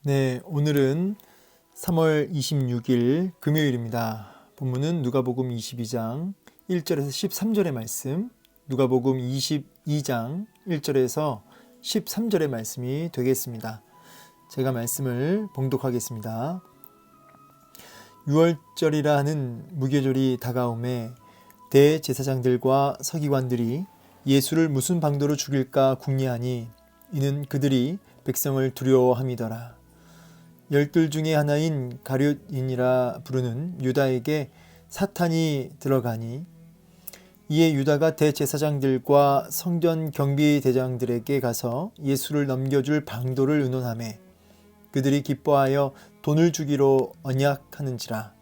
네, 오늘은 3월 26일 금요일입니다. 본문은 누가복음 22장 1절에서 13절의 말씀, 누가복음 22장 1절에서 13절의 말씀이 되겠습니다. 제가 말씀을 봉독하겠습니다. 유월절이라 하는 무교절이 다가오매 대제사장들과 서기관들이 예수를 무슨 방도로 죽일까 궁리하니 이는 그들이 백성을 두려워함이더라. 열둘 중에 하나인 가룟인이라 부르는 유다에게 사탄이 들어가니 이에 유다가 대제사장들과 성전 경비대장들에게 가서 예수를 넘겨줄 방도를 의논하매 그들이 기뻐하여 돈을 주기로 언약하는지라.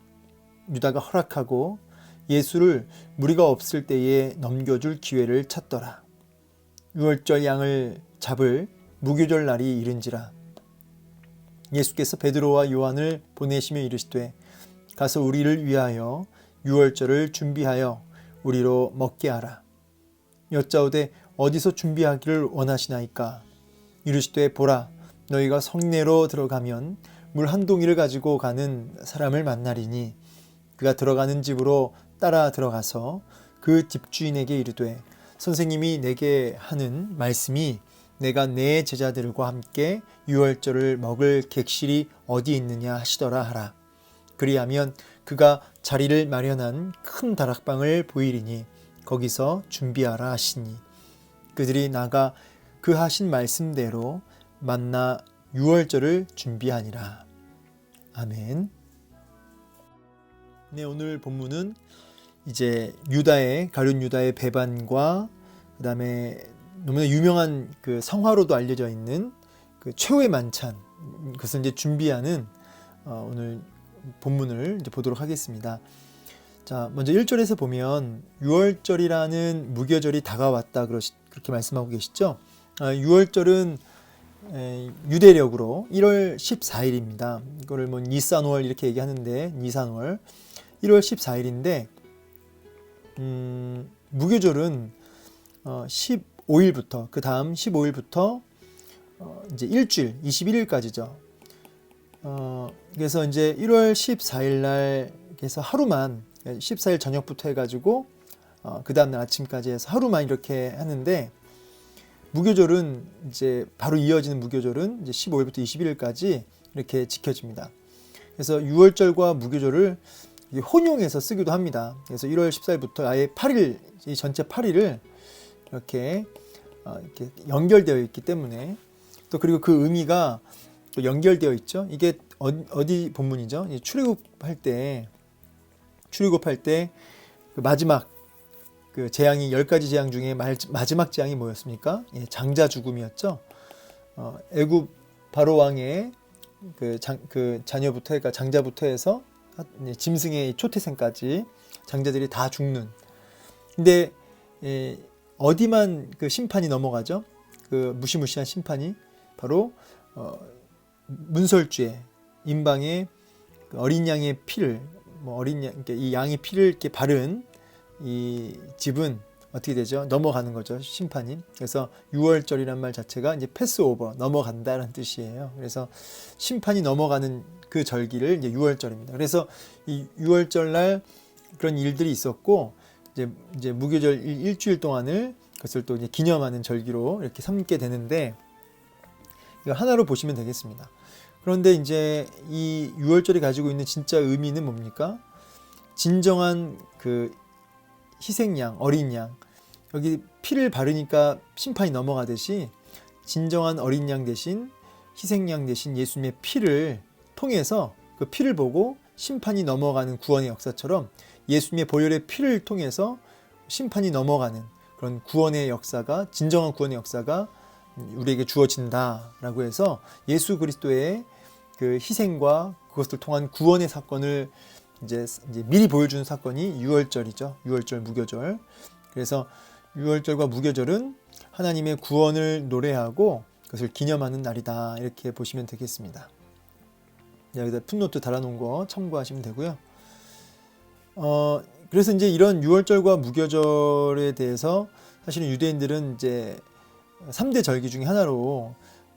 유다가 허락하고 예수를 무리가 없을 때에 넘겨줄 기회를 찾더라. 유월절 양을 잡을 무교절 날이 이른지라. 예수께서 베드로와 요한을 보내시며 이르시되 가서 우리를 위하여 유월절을 준비하여 우리로 먹게 하라. 여짜오되 어디서 준비하기를 원하시나이까? 이르시되 보라, 너희가 성내로 들어가면 물 한 동이를 가지고 가는 사람을 만나리니 그가 들어가는 집으로 따라 들어가서 그 집주인에게 이르되 선생님이 내게 하는 말씀이 내가 내 제자들과 함께 유월절을 먹을 객실이 어디 있느냐 하시더라 하라. 그리하면 그가 자리를 마련한 큰 다락방을 보이리니 거기서 준비하라 하시니 그들이 나가 그 하신 말씀대로 만나 유월절을 준비하니라. 아멘. 네, 오늘 본문은 이제 가룟 유다의 배반과 그 다음에 너무나 유명한 그 성화로도 알려져 있는 그 최후의 만찬, 그것을 이제 준비하는 오늘 본문을 이제 보도록 하겠습니다. 자, 먼저 1절에서 보면 유월절이라는 무교절이 다가왔다 그렇게 말씀하고 계시죠. 유월절은 유대력으로 1월 14일입니다. 이거를 뭐 니산월 이렇게 얘기하는데 니산월 1월 14일인데 무교절은 15일부터 그 다음 15일부터 이제 일주일 21일까지죠. 그래서 이제 1월 14일 날 그래서 하루만 14일 저녁부터 해가지고 그 다음 날 아침까지 해서 하루만 이렇게 하는데 무교절은 이제 바로 이어지는 무교절은 이제 15일부터 21일까지 이렇게 지켜집니다. 그래서 유월절과 무교절을 혼용해서 쓰기도 합니다. 그래서 1월 14일부터 아예 8일, 이 전체 8일을 이렇게 연결되어 있기 때문에 또 그리고 그 의미가 또 연결되어 있죠. 이게 어디 본문이죠? 출애굽할 때 그 마지막 그 재앙이 10가지 재앙 중에 마지막 재앙이 뭐였습니까? 장자 죽음이었죠. 애굽 바로 왕의 그 자녀부터 그러니까 장자부터 해서 짐승의 초태생까지 장자들이 다 죽는. 근데 어디만 그 심판이 넘어가죠? 그 무시무시한 심판이 바로 문설주에 임방에 어린 양의 피를 이 양의 피를 이렇게 바른 이 집은 어떻게 되죠? 넘어가는 거죠, 심판이. 그래서 유월절이란 말 자체가 이제 패스오버, 넘어간다는 뜻이에요. 그래서 심판이 넘어가는 그 절기를 이제 유월절입니다. 그래서 이 유월절 날 그런 일들이 있었고 이제 무교절 일주일 동안을 그것을 또 이제 기념하는 절기로 이렇게 삼게 되는데 이거 하나로 보시면 되겠습니다. 그런데 이제 이 유월절이 가지고 있는 진짜 의미는 뭡니까? 진정한 그 희생양, 어린 양, 여기 피를 바르니까 심판이 넘어가듯이 진정한 어린 양 대신 희생양 대신 예수님의 피를 통해서 그 피를 보고 심판이 넘어가는 구원의 역사처럼 예수님의 보혈의 피를 통해서 심판이 넘어가는 그런 구원의 역사가, 진정한 구원의 역사가 우리에게 주어진다라고 해서 예수 그리스도의 그 희생과 그것을 통한 구원의 사건을 이제 미리 보여주는 사건이 유월절이죠. 유월절, 무교절. 그래서 유월절과 무교절은 하나님의 구원을 노래하고 그것을 기념하는 날이다. 이렇게 보시면 되겠습니다. 여기다 풋노트 달아놓은 거 참고하시면 되고요. 그래서 이제 이런 유월절과 무교절에 대해서 사실은 유대인들은 이제 3대 절기 중에 하나로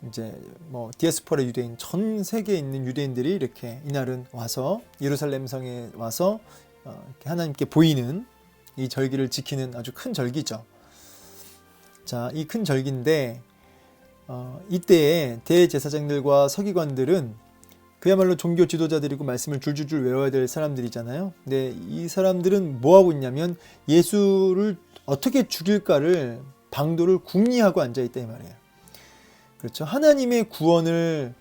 이제 뭐 디아스포라 유대인 전 세계에 있는 유대인들이 이렇게 이날은 와서 예루살렘 성에 와서 이렇게 하나님께 보이는 이 절기를 지키는 아주 큰 절기죠. 자, 이 큰 절기인데 이때에 대제사장들과 서기관들은 그야말로 종교 지도자들이고 말씀을 줄줄줄 외워야 될 사람들이잖아요. 근데 이 사람들은 뭐 하고 있냐면 예수를 어떻게 죽일까를 방도를 궁리하고 앉아 있다 이 말이에요. 그렇죠. 하나님의 구원을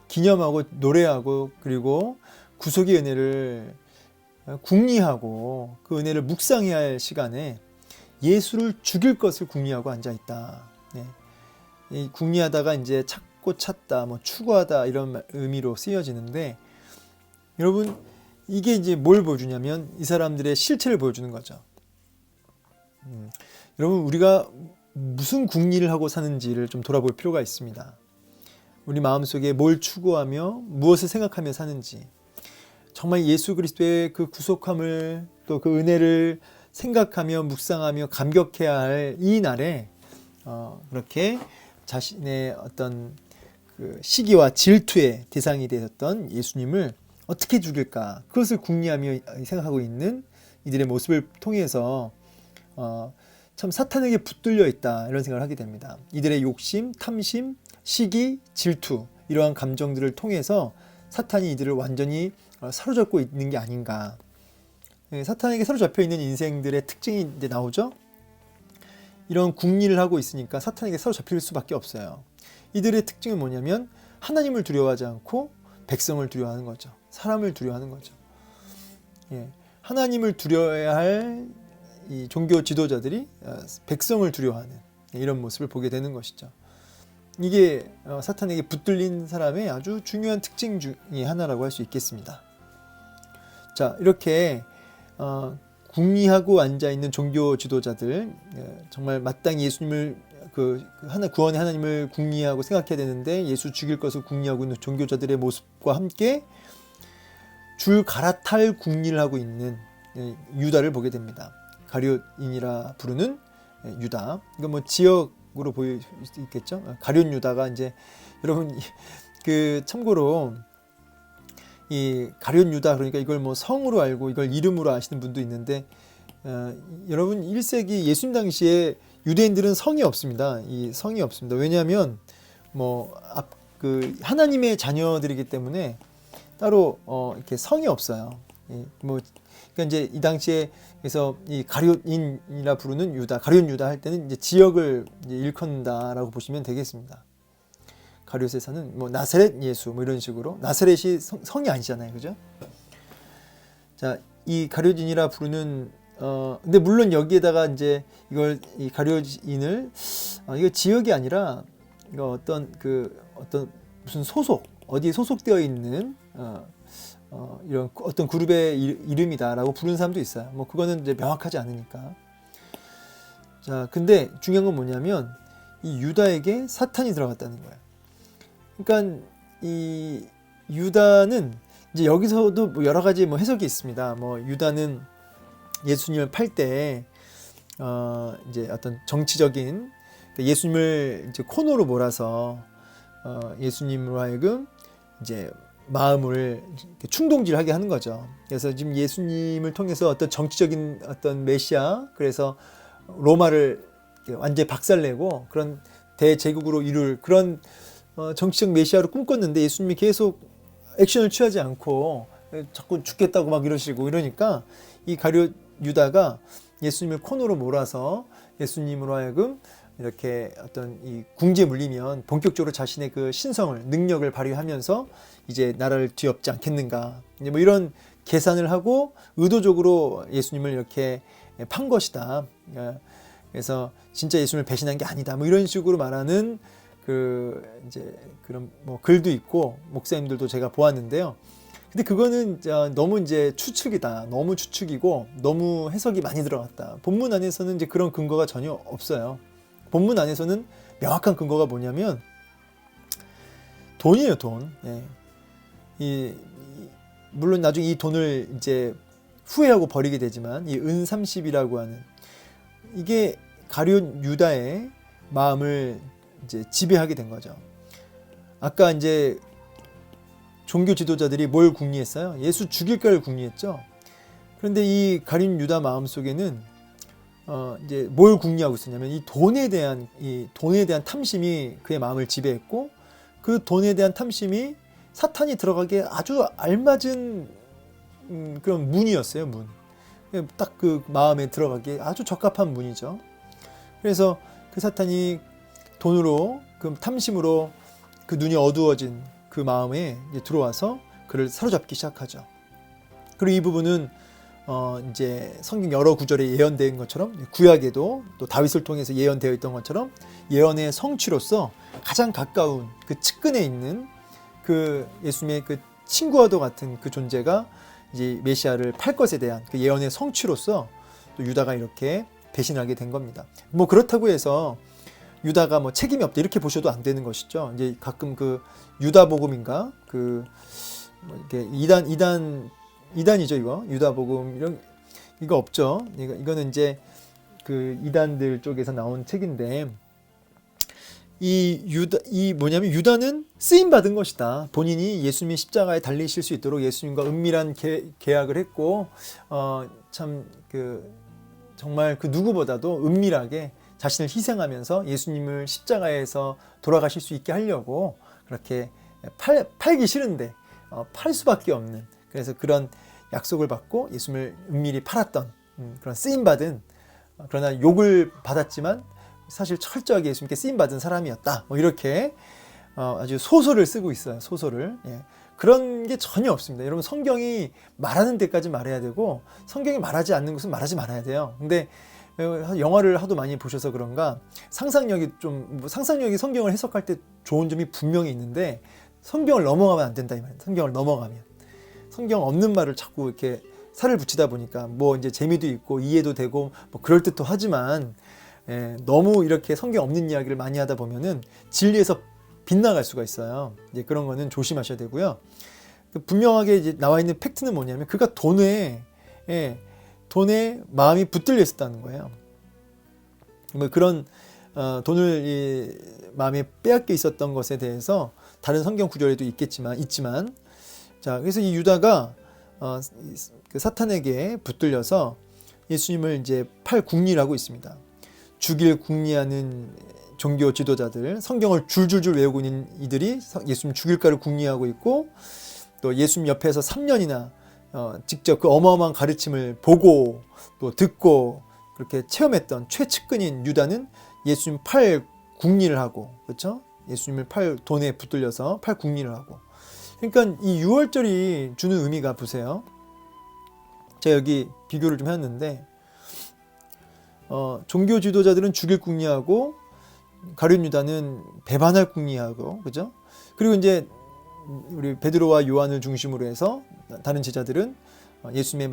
기념하고 노래하고 그리고 구속의 은혜를 궁리하고 그 은혜를 묵상해야 할 시간에 예수를 죽일 것을 궁리하고 앉아 있다. 네. 이 궁리하다가 이제 찾고 찾다, 뭐 추구하다 이런 의미로 쓰여지는데 여러분 이게 이제 뭘 보여주냐면 이 사람들의 실체를 보여주는 거죠. 여러분 우리가 무슨 궁리를 하고 사는지를 좀 돌아볼 필요가 있습니다. 우리 마음속에 뭘 추구하며 무엇을 생각하며 사는지 정말 예수 그리스도의 그 구속함을 또 그 은혜를 생각하며 묵상하며 감격해야 할 이 날에 그렇게 자신의 어떤 그 시기와 질투의 대상이 되었던 예수님을 어떻게 죽일까 그것을 궁리하며 생각하고 있는 이들의 모습을 통해서 참 사탄에게 붙들려 있다 이런 생각을 하게 됩니다. 이들의 욕심, 탐심, 시기, 질투 이러한 감정들을 통해서 사탄이 이들을 완전히 사로잡고 있는 게 아닌가. 사탄에게 사로잡혀 있는 인생들의 특징이 이제 나오죠. 이런 궁리를 하고 있으니까 사탄에게 사로잡힐 수밖에 없어요. 이들의 특징은 뭐냐면 하나님을 두려워하지 않고 백성을 두려워하는 거죠. 사람을 두려워하는 거죠. 예, 하나님을 두려워해야 할 이 종교 지도자들이 백성을 두려워하는 이런 모습을 보게 되는 것이죠. 이게 사탄에게 붙들린 사람의 아주 중요한 특징 중에 하나라고 할 수 있겠습니다. 자, 이렇게 궁리하고 앉아 있는 종교 지도자들 정말 마땅히 예수님을 구원의 하나님을 궁리하고 생각해야 되는데 예수 죽일 것을 궁리하고 있는 종교자들의 모습과 함께 줄 갈아탈 궁리를 하고 있는 유다를 보게 됩니다. 가룟인이라 부르는 유다. 이거 뭐 지역으로 보일 수 있겠죠. 가룟 유다가 이제 여러분 그 참고로 이 가룟 유다 그러니까 이걸 뭐 성으로 알고 이걸 이름으로 아시는 분도 있는데 여러분 1세기 예수님 당시에 유대인들은 성이 없습니다. 이 성이 없습니다. 왜냐하면 그 하나님의 자녀들이기 때문에 따로 이렇게 성이 없어요. 그러니까 이제 이 당시에 그래서 이 가룟인이라 부르는 유다, 가룟 유다 할 때는 이제 지역을 이제 일컫는다라고 보시면 되겠습니다. 가룟에 사는 뭐 나사렛 예수 뭐 이런 식으로 나사렛이 성이 아니잖아요, 그죠? 자, 이 가룟인이라 부르는 근데 물론 여기에다가 이제 이걸 이 가룟인을 이거 지역이 아니라 이거 어떤 무슨 소속 어디에 소속되어 있는 이런 어떤 그룹의 이름이다라고 부르는 사람도 있어요. 뭐 그거는 이제 명확하지 않으니까. 자, 근데 중요한 건 뭐냐면 이 유다에게 사탄이 들어갔다는 거예요. 그러니까 이 유다는 이제 여기서도 뭐 여러 가지 뭐 해석이 있습니다. 뭐 유다는 예수님을 팔 때 이제 어떤 정치적인 예수님을 이제 코너로 몰아서 예수님으로 하여금 이제 마음을 충동질하게 하는 거죠. 그래서 지금 예수님을 통해서 어떤 정치적인 어떤 메시아, 그래서 로마를 완전히 박살내고 그런 대제국으로 이룰 그런 정치적 메시아로 꿈꿨는데 예수님이 계속 액션을 취하지 않고 자꾸 죽겠다고 막 이러시고 이러니까 이 가룟 유다가 예수님을 코너로 몰아서 예수님으로 하여금 이렇게 어떤 이 궁지에 물리면 본격적으로 자신의 그 신성을 능력을 발휘하면서 이제 나라를 뒤엎지 않겠는가 뭐 이런 계산을 하고 의도적으로 예수님을 이렇게 판 것이다. 그래서 진짜 예수님을 배신한 게 아니다. 뭐 이런 식으로 말하는 이제 그런 뭐 글도 있고 목사님들도 제가 보았는데요. 근데 그거는 너무 이제 추측이다. 너무 추측이고 너무 해석이 많이 들어갔다. 본문 안에서는 이제 그런 근거가 전혀 없어요. 본문 안에서는 명확한 근거가 뭐냐면 돈이에요, 돈. 예. 물론 나중에 이 돈을 이제 후회하고 버리게 되지만 이 은 30이라고 하는 이게 가룟 유다의 마음을 이제 지배하게 된 거죠. 아까 이제 종교 지도자들이 뭘 궁리했어요? 예수 죽일까를 궁리했죠. 그런데 이 가룟 유다 마음 속에는 이제 뭘 궁리하고 있었냐면 이 돈에 대한 탐심이 그의 마음을 지배했고, 그 돈에 대한 탐심이 사탄이 들어가기에 아주 알맞은 그런 문이었어요. 문. 딱 그 마음에 들어가기에 아주 적합한 문이죠. 그래서 그 사탄이 돈으로, 그 탐심으로 그 눈이 어두워진 그 마음에 이제 들어와서 그를 사로잡기 시작하죠. 그리고 이 부분은 이제 성경 여러 구절에 예언된 것처럼, 구약에도 또 다윗을 통해서 예언되어 있던 것처럼 예언의 성취로서 가장 가까운 그 측근에 있는 그 예수님의 그 친구와도 같은 그 존재가 이제 메시아를 팔 것에 대한 그 예언의 성취로서 또 유다가 이렇게 배신하게 된 겁니다. 뭐 그렇다고 해서 유다가 뭐 책임이 없다 이렇게 보셔도 안 되는 것이죠. 이제 가끔 그 유다복음인가 그 뭐 이렇게 이단이죠, 이거. 유다복음 이거 없죠. 이거는 이제 그 이단들 쪽에서 나온 책인데, 뭐냐면 유다는 쓰임 받은 것이다. 본인이 예수님이 십자가에 달리실 수 있도록 예수님과 은밀한 계약을 했고, 참 그 정말 그 누구보다도 은밀하게 자신을 희생하면서 예수님을 십자가에서 돌아가실 수 있게 하려고 그렇게 팔기 싫은데 팔 수밖에 없는, 그래서 그런 약속을 받고 예수님을 은밀히 팔았던 그런 쓰임받은, 그러나 욕을 받았지만 사실 철저하게 예수님께 쓰임받은 사람이었다. 뭐 이렇게 아주 소설을 쓰고 있어요. 소설을. 예. 그런 게 전혀 없습니다. 여러분, 성경이 말하는 데까지 말해야 되고 성경이 말하지 않는 것은 말하지 말아야 돼요. 근데 영화를 하도 많이 보셔서 그런가 상상력이 성경을 해석할 때 좋은 점이 분명히 있는데 성경을 넘어가면 안 된다 이 말이에요. 성경을 넘어가면 성경 없는 말을 자꾸 이렇게 살을 붙이다 보니까 뭐 이제 재미도 있고 이해도 되고 뭐 그럴듯도 하지만 너무 이렇게 성경 없는 이야기를 많이 하다 보면은 진리에서 빗나갈 수가 있어요. 이제 그런 거는 조심하셔야 되고요. 분명하게 이제 나와 있는 팩트는 뭐냐면 그가 돈에 마음이 붙들려 있었다는 거예요. 뭐 그런 돈을 마음에 빼앗겨 있었던 것에 대해서 다른 성경 구절에도 있지만 자, 그래서 이 유다가 그 사탄에게 붙들려서 예수님을 이제 팔 궁리를 하고 있습니다. 죽일 궁리하는 종교 지도자들, 성경을 줄줄줄 외우고 있는 이들이 예수님 죽일까를 궁리하고 있고, 또 예수님 옆에서 3년이나 직접 그 어마어마한 가르침을 보고 또 듣고 그렇게 체험했던 최측근인 유다는 예수님 팔 궁리를 하고, 그렇죠? 예수님을 돈에 붙들려서 팔 궁리를 하고. 그러니까 이 6월절이 주는 의미가 보세요. 제가 여기 비교를 좀 했는데 종교 지도자들은 죽일 궁리하고 가룟 유다는 배반할 궁리하고, 그죠? 그리고 이제 우리 베드로와 요한을 중심으로 해서 다른 제자들은 예수님의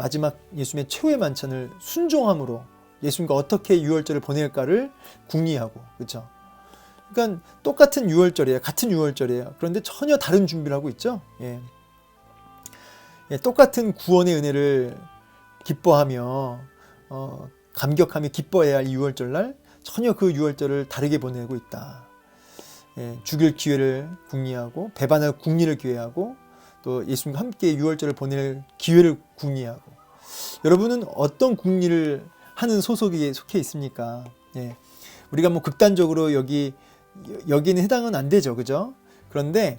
최후의 만찬을 순종함으로 예수님과 어떻게 유월절을 보낼까를 궁리하고, 그렇죠? 그러니까 똑같은 유월절이에요. 같은 유월절이에요. 그런데 전혀 다른 준비를 하고 있죠. 예, 똑같은 구원의 은혜를 기뻐하며 감격하며 기뻐해야 할 유월절날 전혀 그 유월절을 다르게 보내고 있다. 예, 죽일 기회를 궁리하고 배반할 궁리를 기회하고 또 예수님과 함께 유월절을 보낼 기회를 궁리하고. 여러분은 어떤 궁리를 하는 소속에 속해 있습니까? 예, 우리가 뭐 극단적으로 여기는 해당은 안 되죠, 그죠? 그런데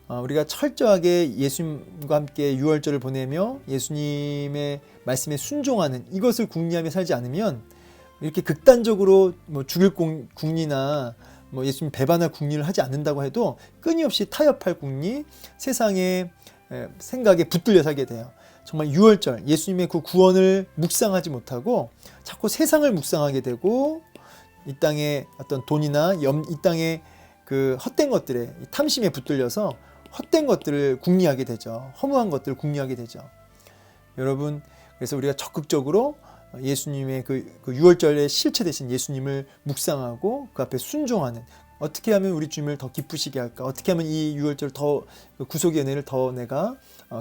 우리가 철저하게 예수님과 함께 유월절을 보내며 예수님의 말씀에 순종하는 이것을 궁리하며 살지 않으면, 이렇게 극단적으로 뭐 죽일 궁리나 뭐 예수님 배반할 궁리를 하지 않는다고 해도 끊임없이 타협할 궁리, 세상의 생각에 붙들려 살게 돼요. 정말 유월절 예수님의 그 구원을 묵상하지 못하고 자꾸 세상을 묵상하게 되고, 이 땅의 어떤 돈이나 이 땅의 그 헛된 것들에 탐심에 붙들려서 헛된 것들을 궁리하게 되죠. 허무한 것들을 궁리하게 되죠. 여러분, 그래서 우리가 적극적으로 예수님의 그 유월절의 실체 되신 예수님을 묵상하고 그 앞에 순종하는, 어떻게 하면 우리 주님을 더 기쁘시게 할까? 어떻게 하면 이 유월절 더 구속의 은혜를 더 내가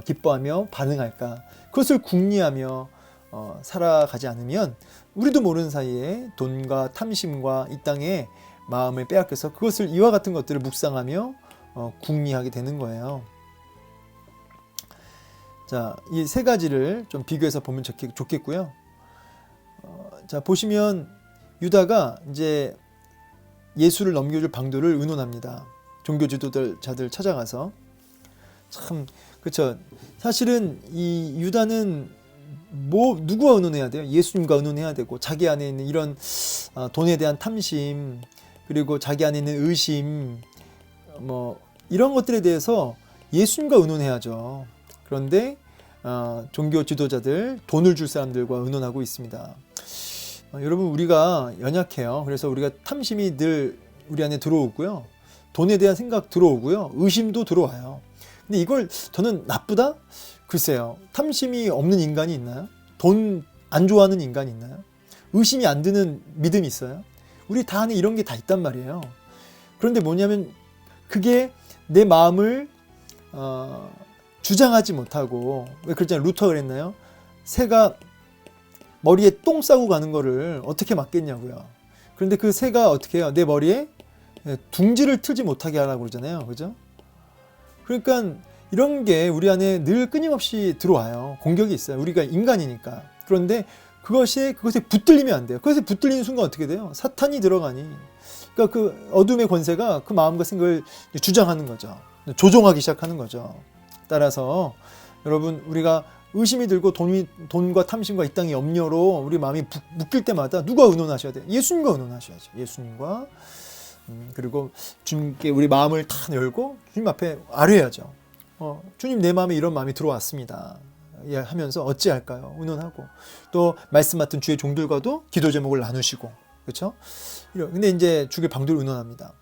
기뻐하며 반응할까? 그것을 궁리하며 살아가지 않으면 우리도 모르는 사이에 돈과 탐심과 이 땅에 마음을 빼앗겨서 그것을 이와 같은 것들을 묵상하며 궁리하게 되는 거예요. 자, 이 세 가지를 좀 비교해서 보면 좋겠고요. 자, 보시면 유다가 이제 예수를 넘겨줄 방도를 의논합니다. 종교 지도자들 찾아가서. 참, 그렇죠. 사실은 이 유다는 누구와 의논해야 돼요? 예수님과 의논해야 되고, 자기 안에 있는 이런 돈에 대한 탐심, 그리고 자기 안에 있는 의심, 이런 것들에 대해서 예수님과 의논해야죠. 그런데 종교 지도자들, 돈을 줄 사람들과 의논하고 있습니다. 여러분, 우리가 연약해요. 그래서 우리가 탐심이 늘 우리 안에 들어오고요. 돈에 대한 생각 들어오고요. 의심도 들어와요. 근데 이걸 저는 나쁘다? 글쎄요. 탐심이 없는 인간이 있나요? 돈 안 좋아하는 인간이 있나요? 의심이 안 드는 믿음이 있어요? 우리 다 안에 이런 게 다 있단 말이에요. 그런데 뭐냐면 그게 내 마음을 주장하지 못하고, 왜 그랬잖아요. 루터가 그랬나요? 새가 머리에 똥 싸고 가는 거를 어떻게 막겠냐고요. 그런데 그 새가 어떻게 해요? 내 머리에 둥지를 틀지 못하게 하라고 그러잖아요. 그죠? 그러니까 이런 게 우리 안에 늘 끊임없이 들어와요. 공격이 있어요. 우리가 인간이니까. 그런데 그것에 붙들리면 안 돼요. 그것에 붙들리는 순간 어떻게 돼요? 사탄이 들어가니. 그러니까 그 어둠의 권세가 그 마음과 생각을 주장하는 거죠. 조종하기 시작하는 거죠. 따라서 여러분, 우리가 의심이 들고 돈과 탐심과 이 땅의 염려로 우리 마음이 묶일 때마다 누가 의논하셔야 돼요? 예수님과 의논하셔야죠. 예수님과. 그리고 주님께 우리 마음을 다 열고 주님 앞에 아뢰야죠. 주님, 내 마음에 이런 마음이 들어왔습니다. 하면서 어찌할까요? 의논하고, 또 말씀 맡은 주의 종들과도 기도 제목을 나누시고, 그렇죠? 근데 이제 주의 방도를 의논합니다.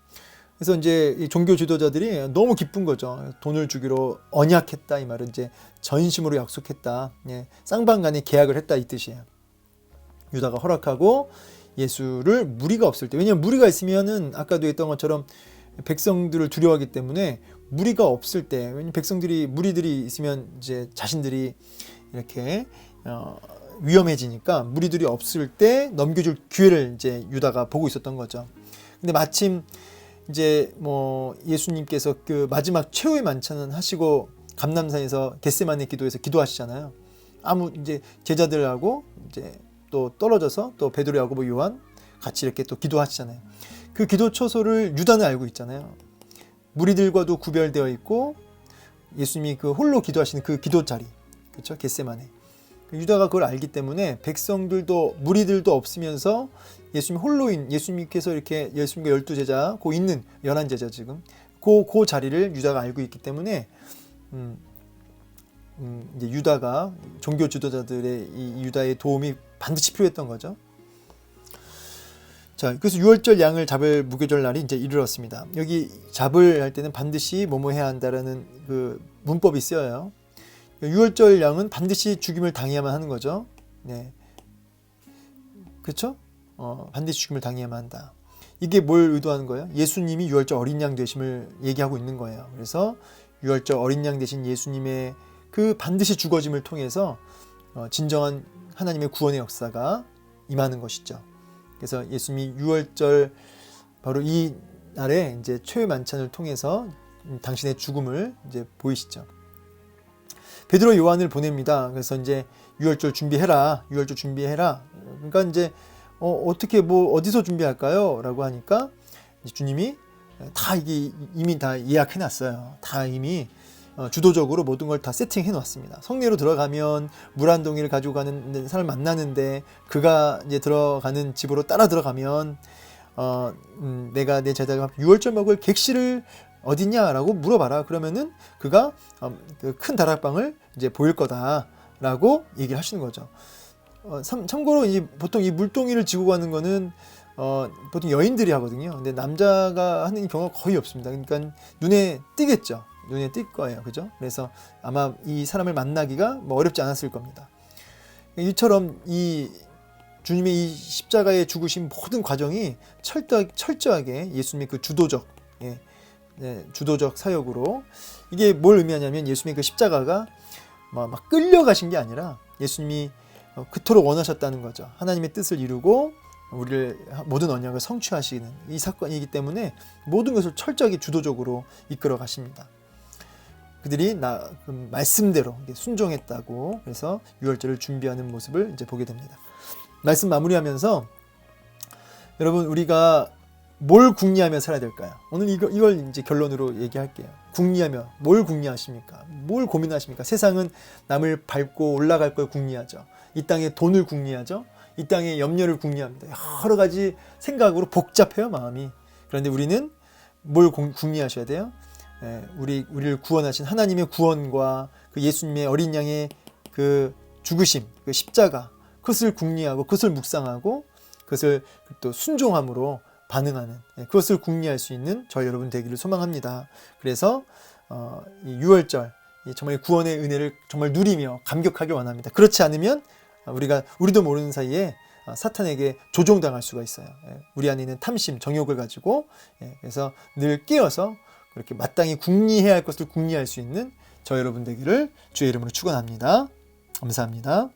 그래서 이제 이 종교 지도자들이 너무 기쁜 거죠. 돈을 주기로 언약했다, 이 말은 이제 전심으로 약속했다. 예, 쌍방간에 계약을 했다, 이 뜻이에요. 유다가 허락하고 예수를 무리가 없을 때, 왜냐하면 무리가 있으면은 아까도 했던 것처럼 백성들을 두려워하기 때문에 무리가 없을 때, 왜냐면 무리들이 있으면 이제 자신들이 이렇게 위험해지니까 무리들이 없을 때 넘겨줄 기회를 이제 유다가 보고 있었던 거죠. 근데 마침 이제 예수님께서 그 마지막 최후의 만찬은 하시고 감람산에서 겟세마네 기도에서 기도하시잖아요. 이제 제자들하고 이제 또 떨어져서 또 베드로, 야고보, 요한 같이 이렇게 또 기도하시잖아요. 그 기도 처소를 유다는 알고 있잖아요. 무리들과도 구별되어 있고 예수님이 그 홀로 기도하시는 그 기도 자리, 그렇죠? 겟세마네. 유다가 그걸 알기 때문에 백성들도 무리들도 없으면서 예수님 홀로인, 예수님께서 이렇게 예수님과 12제자 고 있는 11제자 지금 그 자리를 유다가 알고 있기 때문에 이제 유다가 종교 지도자들의 이 유다의 도움이 반드시 필요했던 거죠. 자, 그래서 유월절 양을 잡을 무교절 날이 이제 이르렀습니다. 여기 잡을 할 때는 반드시 뭐뭐 해야 한다라는 그 문법이 쓰여요. 유월절 양은 반드시 죽임을 당해야만 하는 거죠. 네, 그렇죠? 반드시 죽임을 당해야만 한다. 이게 뭘 의도하는 거예요? 예수님이 유월절 어린 양 되심을 얘기하고 있는 거예요. 그래서 유월절 어린 양 되신 예수님의 그 반드시 죽어짐을 통해서 진정한 하나님의 구원의 역사가 임하는 것이죠. 그래서 예수님이 유월절 바로 이 날에 이제 최후의 만찬을 통해서 당신의 죽음을 이제 보이시죠. 베드로, 요한을 보냅니다. 그래서 이제 유월절 준비해라. 그러니까 이제 어떻게 어디서 준비할까요? 라고 하니까 주님이 다 이게 이미 다 예약해 놨어요. 다 이미 주도적으로 모든 걸 다 세팅해 놨습니다. 성내로 들어가면 물 한 동이를 가지고 가는 사람을 만나는데, 그가 이제 들어가는 집으로 따라 들어가면 내가 내 제자가 유월절 먹을 객실을 어딨냐라고 물어봐라. 그러면은 그가 그 큰 다락방을 이제 보일 거다라고 얘기를 하시는 거죠. 참고로 이제 보통 이 물동이를 지고 가는 거는 보통 여인들이 하거든요. 근데 남자가 하는 경우가 거의 없습니다. 그러니까 눈에 띄겠죠. 눈에 띌 거예요. 그죠? 그래서 아마 이 사람을 만나기가 어렵지 않았을 겁니다. 이처럼 이 주님의 이 십자가에 죽으신 모든 과정이 철저하게 예수님의 그 주도적 사역으로, 이게 뭘 의미하냐면 예수님의 그 십자가가 막 끌려가신 게 아니라 예수님이 그토록 원하셨다는 거죠. 하나님의 뜻을 이루고 우리를 모든 언약을 성취하시는 이 사건이기 때문에 모든 것을 철저하게 주도적으로 이끌어 가십니다. 그들이 말씀대로 순종했다고 그래서 유월절을 준비하는 모습을 이제 보게 됩니다. 말씀 마무리하면서 여러분 우리가 뭘 궁리하며 살아야 될까요? 오늘 이걸 이제 결론으로 얘기할게요. 궁리하며 뭘 궁리하십니까? 뭘 고민하십니까? 세상은 남을 밟고 올라갈 걸 궁리하죠. 이 땅에 돈을 궁리하죠. 이 땅에 염려를 궁리합니다. 여러 가지 생각으로 복잡해요, 마음이. 그런데 우리는 뭘 궁리하셔야 돼요? 우리를 구원하신 하나님의 구원과 그 예수님의 어린 양의 그 죽으심, 그 십자가, 그것을 궁리하고 그것을 묵상하고 그것을 또 순종함으로 반응하는, 그것을 궁리할 수 있는 저희 여러분 되기를 소망합니다. 그래서 이 유월절 정말 구원의 은혜를 정말 누리며 감격하길 원합니다. 그렇지 않으면 우리도 모르는 사이에 사탄에게 조종당할 수가 있어요. 우리 안에 있는 탐심, 정욕을 가지고 그래서 늘 깨어서 그렇게 마땅히 궁리해야 할 것을 궁리할 수 있는 저희 여러분 되기를 주의 이름으로 축원합니다. 감사합니다.